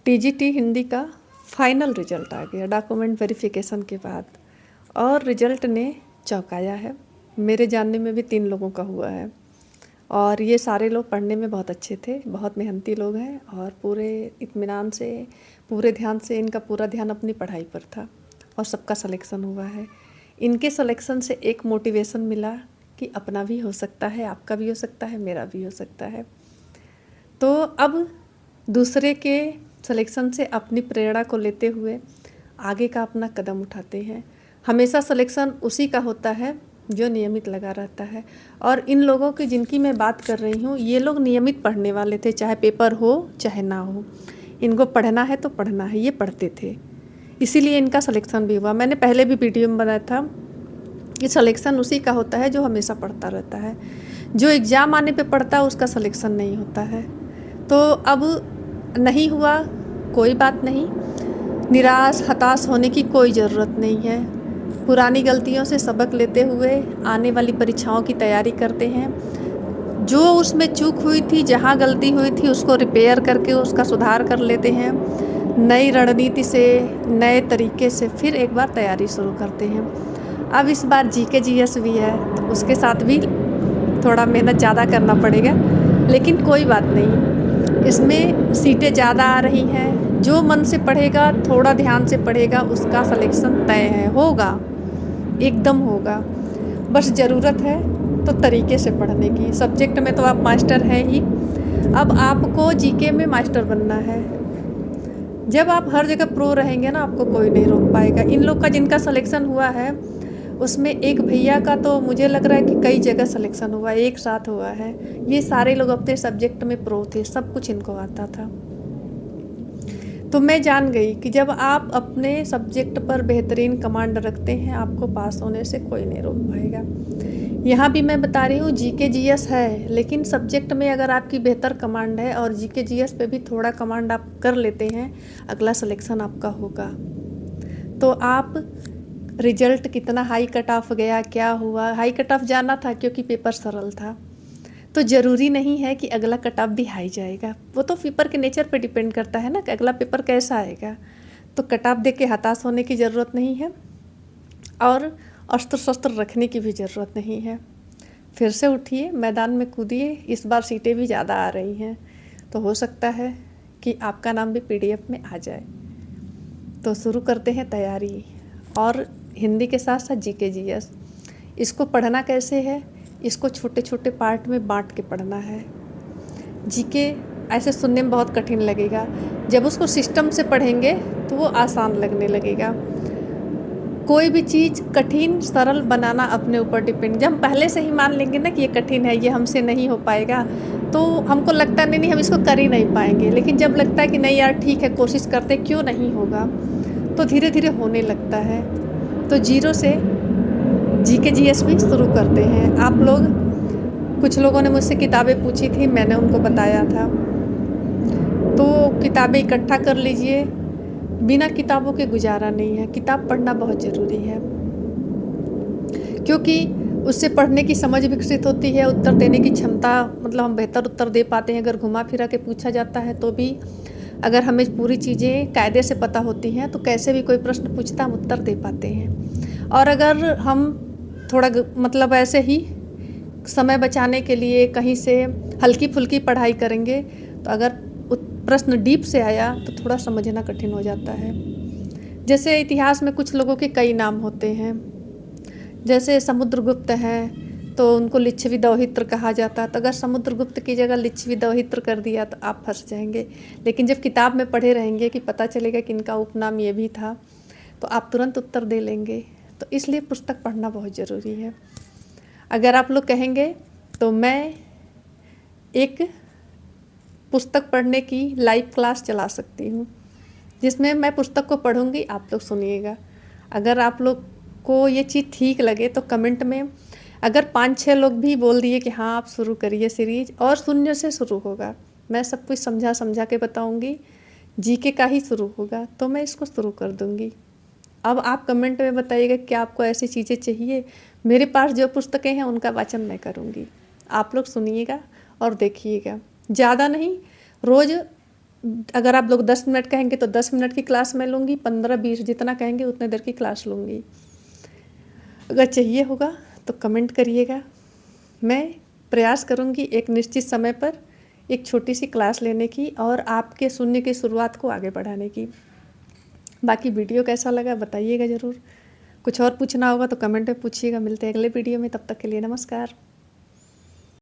TGT Hindi का final result आ गया document verification के बाद, और रिजल्ट ने चौंकाया है। मेरे जानने में भी 3 लोगों का हुआ है, और ये सारे लोग पढ़ने में बहुत अच्छे थे, बहुत मेहनती लोग हैं, और पूरे इत्मीनान से, पूरे ध्यान से, इनका पूरा ध्यान अपनी पढ़ाई पर था, और सबका सिलेक्शन हुआ है। इनके सिलेक्शन से एक मोटिवेशन मिला कि अपना भी हो सकता है, आपका भी हो सकता है, मेरा भी हो सकता है। तो अब दूसरे के सिलेक्शन से अपनी प्रेरणा को लेते हुए आगे का अपना कदम उठाते हैं। हमेशा सिलेक्शन उसी का होता है जो नियमित लगा रहता है, और इन लोगों की जिनकी मैं बात कर रही हूँ, ये लोग नियमित पढ़ने वाले थे, चाहे पेपर हो चाहे ना हो। इनको पढ़ना है तो पढ़ना है, ये पढ़ते थे, इसीलिए इनका सिलेक्शन भी हुआ। मैंने पहले भी वीडियो में बनाया था कि सिलेक्शन उसी का होता है जो हमेशा पढ़ता रहता है। जो एग्ज़ाम आने पे पढ़ता है उसका सिलेक्शन नहीं होता है। तो अब नहीं हुआ, कोई बात नहीं, निराश हताश होने की कोई ज़रूरत नहीं है। पुरानी गलतियों से सबक लेते हुए आने वाली परीक्षाओं की तैयारी करते हैं। जो उसमें चूक हुई थी, जहाँ गलती हुई थी, उसको रिपेयर करके उसका सुधार कर लेते हैं। नई रणनीति से, नए तरीके से फिर एक बार तैयारी शुरू करते हैं। अब इस बार जीके जीएस भी है, तो उसके साथ भी थोड़ा मेहनत ज़्यादा करना पड़ेगा, लेकिन कोई बात नहीं, इसमें सीटें ज़्यादा आ रही हैं। जो मन से पढ़ेगा, थोड़ा ध्यान से पढ़ेगा, उसका सिलेक्शन तय है, होगा, एकदम होगा। बस ज़रूरत है तो तरीके से पढ़ने की। सब्जेक्ट में तो आप मास्टर हैं ही, अब आपको जीके में मास्टर बनना है। जब आप हर जगह प्रो रहेंगे ना, आपको कोई नहीं रोक पाएगा। इन लोग का जिनका सिलेक्शन हुआ है, उसमें एक भैया का तो मुझे लग रहा है कि कई जगह सिलेक्शन हुआ है, एक साथ हुआ है। ये सारे लोग अपने सब्जेक्ट में प्रो थे, सब कुछ इनको आता था। तो मैं जान गई कि जब आप अपने सब्जेक्ट पर बेहतरीन कमांड रखते हैं, आपको पास होने से कोई नहीं रोक पाएगा। यहाँ भी मैं बता रही हूँ, जीके जीएस है, लेकिन सब्जेक्ट में अगर आपकी बेहतर कमांड है और जीके जीएस पे भी थोड़ा कमांड आप कर लेते हैं, अगला सिलेक्शन आपका होगा। तो आप रिजल्ट कितना हाई कट ऑफ गया, क्या हुआ, हाई कट ऑफ जाना था क्योंकि पेपर सरल था, तो ज़रूरी नहीं है कि अगला कट ऑफ भी हाई जाएगा। वो तो पेपर के नेचर पे डिपेंड करता है ना कि अगला पेपर कैसा आएगा। तो कट ऑफ देख के हताश होने की ज़रूरत नहीं है, और अस्त्र शस्त्र रखने की भी ज़रूरत नहीं है। फिर से उठिए, मैदान में कूदिए, इस बार सीटें भी ज़्यादा आ रही हैं, तो हो सकता है कि आपका नाम भी पीडीएफ में आ जाए। तो शुरू करते हैं तैयारी, और हिंदी के साथ साथ जीके जीएस। इसको पढ़ना कैसे है, इसको छोटे छोटे पार्ट में बांट के पढ़ना है। जीके ऐसे सुनने में बहुत कठिन लगेगा, जब उसको सिस्टम से पढ़ेंगे तो वो आसान लगने लगेगा। कोई भी चीज़ कठिन सरल बनाना अपने ऊपर डिपेंड। जब हम पहले से ही मान लेंगे ना कि ये कठिन है, ये हमसे नहीं हो पाएगा, तो हमको लगता नहीं हम इसको कर ही नहीं पाएंगे। लेकिन जब लगता है कि नहीं यार ठीक है, कोशिश करते, क्यों नहीं होगा, तो धीरे धीरे होने लगता है। तो जीरो से जीके जीएस भी शुरू करते हैं। आप लोग, कुछ लोगों ने मुझसे किताबें पूछी थी, मैंने उनको बताया था, तो किताबें इकट्ठा कर लीजिए। बिना किताबों के गुजारा नहीं है, किताब पढ़ना बहुत ज़रूरी है, क्योंकि उससे पढ़ने की समझ विकसित होती है, उत्तर देने की क्षमता, मतलब हम बेहतर उत्तर दे पाते हैं। अगर घुमा फिरा के पूछा जाता है तो भी, अगर हमें पूरी चीज़ें कायदे से पता होती हैं तो कैसे भी कोई प्रश्न पूछता हम उत्तर दे पाते हैं। और अगर हम थोड़ा मतलब ऐसे ही समय बचाने के लिए कहीं से हल्की फुल्की पढ़ाई करेंगे, तो अगर प्रश्न डीप से आया तो थोड़ा समझना कठिन हो जाता है। जैसे इतिहास में कुछ लोगों के कई नाम होते हैं, जैसे समुद्रगुप्त हैं, तो उनको लिच्छवी दौहित्र कहा जाता है। तो अगर समुद्रगुप्त की जगह लिच्छवी दौहित्र कर दिया तो आप फंस जाएंगे। लेकिन जब किताब में पढ़े रहेंगे कि पता चलेगा कि इनका उपनाम ये भी था, तो आप तुरंत उत्तर दे लेंगे। तो इसलिए पुस्तक पढ़ना बहुत ज़रूरी है। अगर आप लोग कहेंगे तो मैं एक पुस्तक पढ़ने की लाइव क्लास चला सकती हूँ, जिसमें मैं पुस्तक को पढ़ूंगी, आप लोग सुनिएगा। अगर आप लोग को ये चीज़ ठीक लगे तो कमेंट में, अगर 5-6 लोग भी बोल दिए कि हाँ आप शुरू करिए सीरीज, और शून्य से शुरू होगा, मैं सब कुछ समझा समझा के बताऊंगी, जीके का ही शुरू होगा, तो मैं इसको शुरू कर दूंगी। अब आप कमेंट में बताइएगा कि आपको ऐसी चीज़ें चाहिए। मेरे पास जो पुस्तकें हैं उनका वाचन मैं करूँगी, आप लोग सुनिएगा और देखिएगा। ज़्यादा नहीं, रोज़ अगर आप लोग 10 मिनट कहेंगे तो 10 मिनट की क्लास मैं लूँगी, 15-20 जितना कहेंगे उतने देर की क्लास लूँगी। अगर चाहिए होगा तो कमेंट करिएगा। मैं प्रयास करूँगी एक निश्चित समय पर एक छोटी सी क्लास लेने की और आपके शून्य की शुरुआत को आगे बढ़ाने की। बाकी वीडियो कैसा लगा बताइएगा ज़रूर। कुछ और पूछना होगा तो कमेंट में पूछिएगा। मिलते हैं अगले वीडियो में, तब तक के लिए नमस्कार।